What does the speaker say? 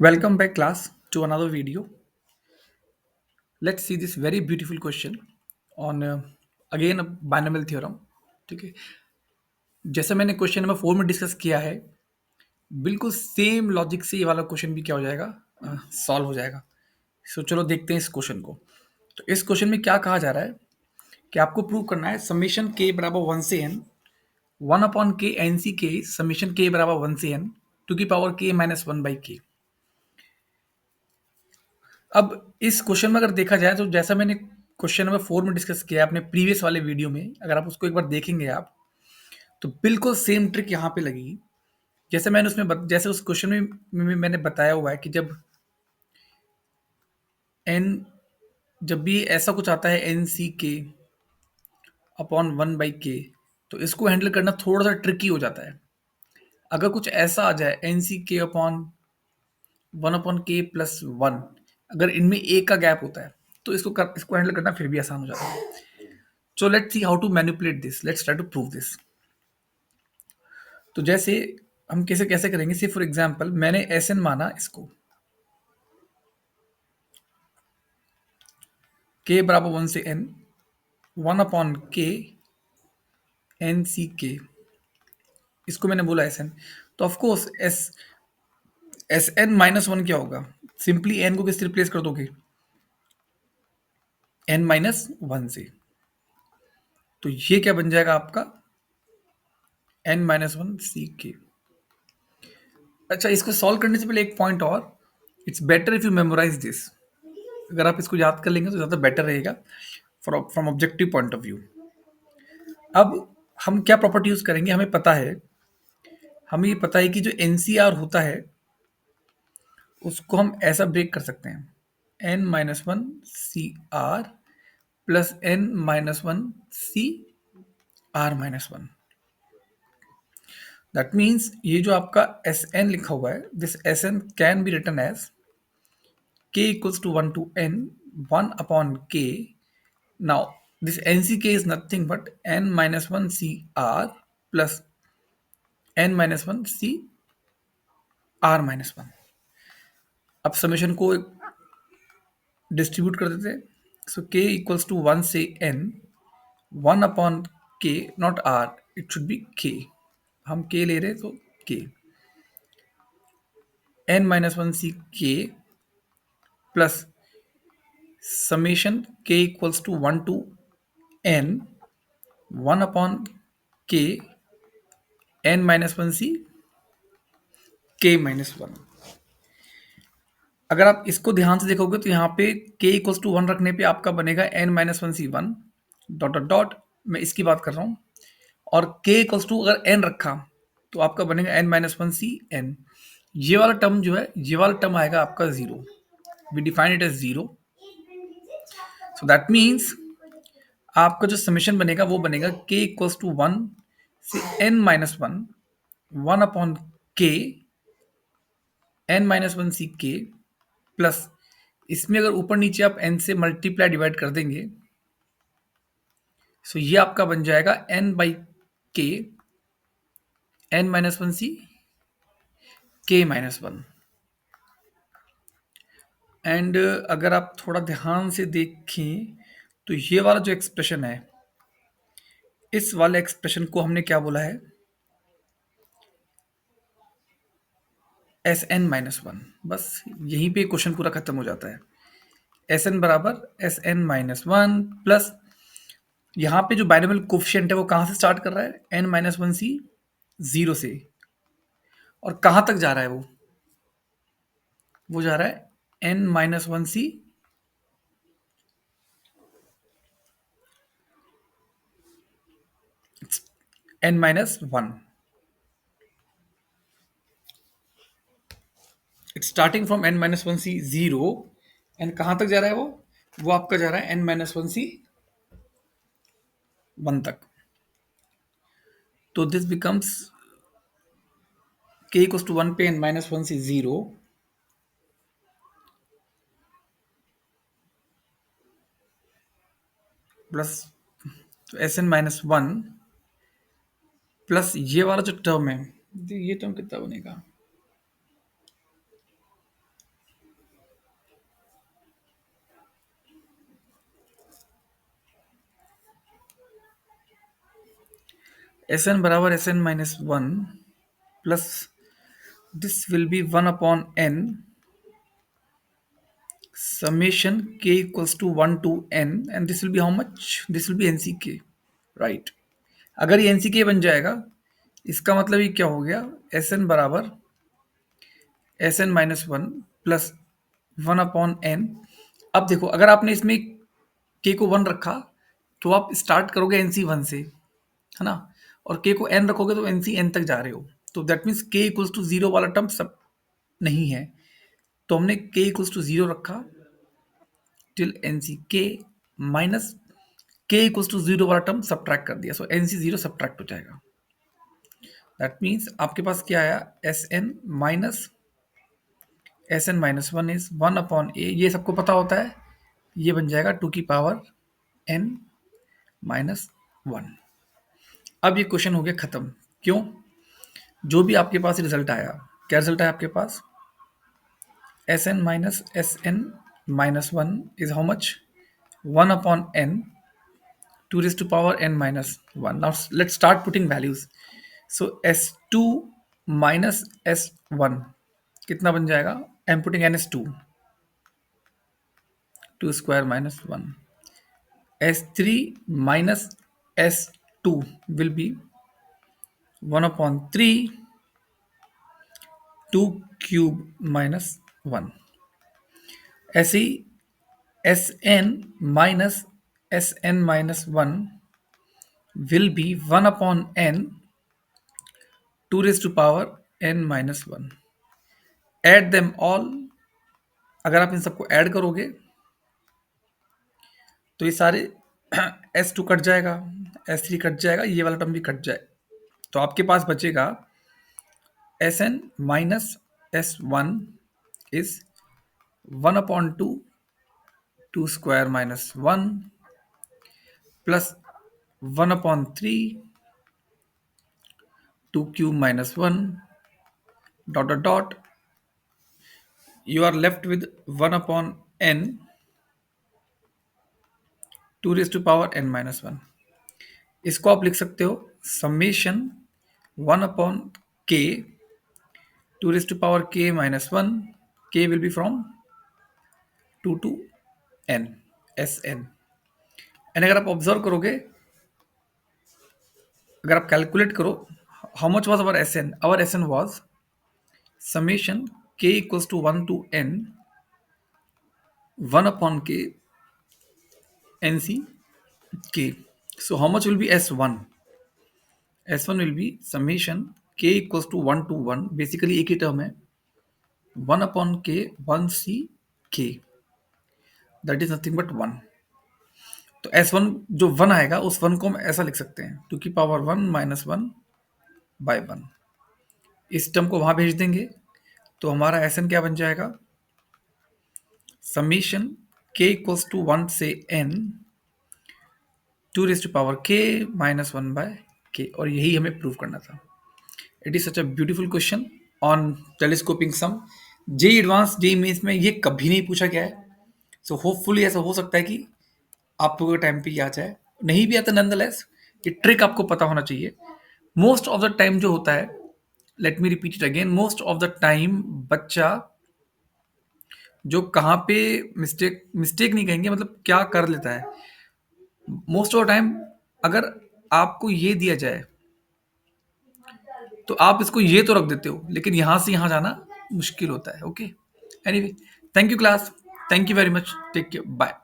Welcome back, class, to another video. Let's see this very beautiful question on again a binomial theorem. ठीक है, जैसे मैंने question number 4 में discuss किया है, बिल्कुल सेम लॉजिक से ये वाला क्वेश्चन भी क्या हो जाएगा, सॉल्व हो जाएगा. सो चलो देखते हैं इस क्वेश्चन को. तो इस क्वेश्चन में क्या कहा जा रहा है कि आपको प्रूव करना है समीशन के बराबर 1 से n, 1 upon K N C के समीशन के बराबर 1 से n टू की पावर k माइनस 1 बाई के. अब इस क्वेश्चन में अगर देखा जाए तो जैसा मैंने क्वेश्चन नंबर 4 में डिस्कस किया अपने प्रीवियस वाले वीडियो में, अगर आप उसको एक बार देखेंगे आप, तो बिल्कुल सेम ट्रिक यहाँ पे लगेगी. जैसे मैंने जैसे उस क्वेश्चन में मैंने बताया हुआ है कि एन जब भी ऐसा कुछ आता है एन सी के अपॉन 1 बाई के, तो इसको हैंडल करना थोड़ा सा ट्रिकी हो जाता है. अगर कुछ ऐसा आ जाए एन सी के अपॉन 1 अपॉन के प्लस 1, अगर इनमें एक का गैप होता है तो इसको हैंडल करना फिर भी आसान हो जाता है. So let's see how to manipulate this. Let's try to prove this. तो जैसे हम कैसे कैसे करेंगे, से फॉर एग्जांपल मैंने एस एन माना इसको, के बराबर 1 से N, 1 upon K N C K, इसको मैंने बोला एस एन. तो of course S N minus one क्या होगा, सिंपली एन को किससे रिप्लेस कर दोगे, एन माइनस वन से. तो ये क्या बन जाएगा आपका, एन माइनस वन सी के. अच्छा, इसको सॉल्व करने से पहले एक पॉइंट और, it's better if you memorise this. अगर आप इसको याद कर लेंगे तो ज़्यादा बेटर रहेगा from objective point of view. अब हम क्या प्रॉपर्टी यूज करेंगे, हमें ये पता है कि जो एनसीआर होता है उसको हम ऐसा ब्रेक कर सकते हैं, N minus one C R plus N minus one C R minus one. That means ये जो आपका एस एन लिखा हुआ है, this S N can be written as k equals to 1 to n, 1 upon k. Now this nck is nothing but n minus 1 cr plus n minus 1 c r minus 1. अब summation को distribute कर देते हैं. सो k equals to 1 से n, 1 upon k, not r, it should be k. हम k ले रहे हैं तो k, n minus one C k plus summation k equals to 1 to n, 1 upon k n minus one C k minus one. अगर आप इसको ध्यान से देखोगे तो यहाँ पे k इक्वल्स टू वन रखने पे आपका बनेगा n minus one C one dot dot dot. मैं इसकी बात कर रहा हूँ. और k इक्वल्स टू अगर n रखा तो आपका बनेगा n माइनस वन सी n. ये वाला टर्म जो है, ये वाला टर्म आएगा आपका zero. We define it as zero. So that means आपका जो समीशन बनेगा वो बनेगा k इक्वल्स टू वन से n minus one, 1 upon k n minus one C K plus, इसमें अगर ऊपर नीचे आप n से मल्टीप्लाई डिवाइड कर देंगे, सो ये आपका बन जाएगा n बाई के n minus one C K minus one. And अगर आप थोड़ा ध्यान से देखें तो ये वाला जो एक्सप्रेशन है, इस वाले एक्सप्रेशन को हमने क्या बोला है, एस एन माइनस वन. बस यहीं पे क्वेश्चन पूरा खत्म हो जाता है. एस एन बराबर S N minus one plus, यहाँ पे जो बाइनोमियल कोफिशिएंट है वो कहाँ से स्टार्ट कर रहा है, N minus one C zero से, और कहाँ तक जा रहा है वो जा रहा है N minus one C N minus one. It's starting from N minus one C zero, and कहाँ तक जा रहा है वो आपका जा रहा है N minus one C one तक. तो this becomes k equals to one पे N minus one C zero plus S N minus one plus ये वाला जो टर्म है, ये टर्म कितना बनेगा, एस एन बराबर S N minus one plus this will be one upon N summation k equals to 1 to n and this will be how much? This will be nck, right? अगर ये nck बन जाएगा इसका मतलब ये क्या हो गया, एस एन बराबर S N minus one plus one upon N. अब देखो अगर आपने इसमें के को वन रखा तो आप स्टार्ट करोगे एन सी वन से, है ना, और के को एन रखोगे तो एन सी एन तक जा रहे हो, तो that means K equals to zero वाला टर्म सब नहीं है, तो हमने के इक्वल्स टू जीरो रखा till N C K minus K equals to zero वाला टर्म सब्ट्रैक्ट कर दिया, so N C zero subtract हो जाएगा। दैट मीन्स आपके पास क्या आया, S N minus one is one upon A, ये सबको पता होता है, ये बन जाएगा टू की पावर एन माइनस वन। अब ये क्वेश्चन हो गया खत्म। क्यों? जो भी आपके पास रिजल्ट आया, क्या रिजल्ट आया आपके पास, S N minus one is how much, one upon N to raise to power n minus 1. Now let's start putting values. So s2 minus s1 कितना बन जाएगा, I am putting n as 2, 2 square minus 1. s3 minus s2 will be 1 upon 3, 2 cube minus 1. ऐसे ही sn minus 1 will be 1 upon n 2 raised to power n minus 1. Add them all. अगर आप इन सबको add करोगे तो ये सारे S2 कट जाएगा, S3 cut जाएगा, ये वाला टर्म भी कट जाए, तो आपके पास बचेगा Sn minus S1 is 1 upon 2, 2 square minus 1 plus 1 upon 3, 2 cube minus 1 dot dot dot, you are left with 1 upon n 2 raised to power n minus 1. इसको आप लिख सकते हो summation 1 upon k 2 raised to power k minus 1, k will be from 2 to n sn. And अगर आप observe करोगे, अगर आप कैलकुलेट करो how much was our S N was summation k equals to 1 to n 1 upon k nc k. So how much will be s1? S1 will be summation k equals to 1 to 1, basically एक ही term है, 1 upon k 1c k, that is nothing but 1. तो S1 जो 1 आएगा उस 1 को हम ऐसा लिख सकते हैं, 2 की पावर 1 माइनस 1 बाय 1. इस टर्म को वहां भेज देंगे तो हमारा Sn क्या बन जाएगा, समीशन k इक्वल्स टू 1 से n 2 raise to power k minus 1 by k, और यही हमें प्रूव करना था. It is such a beautiful question on telescoping sum. JEE advance JEE mains में ये कभी नहीं पूछा गया है, सो होपफुली ऐसा हो सकता है कि आप लोगों के टाइम पे ये आ जाए, नहीं भी आता नंदलेस ये ट्रिक आपको पता होना चाहिए. मोस्ट ऑफ द टाइम जो होता है, let me repeat it again, most of the time बच्चा जो कहाँ पे मिस्टेक नहीं कहेंगे, मतलब क्या कर लेता है, मोस्ट ऑफ द टाइम अगर आपको ये दिया जाए तो आप इसको ये तो रख देते हो, लेकिन यहां से यहां जाना मुश्किल होता है. Okay, anyway, thank you class, thank you very much, take care, bye.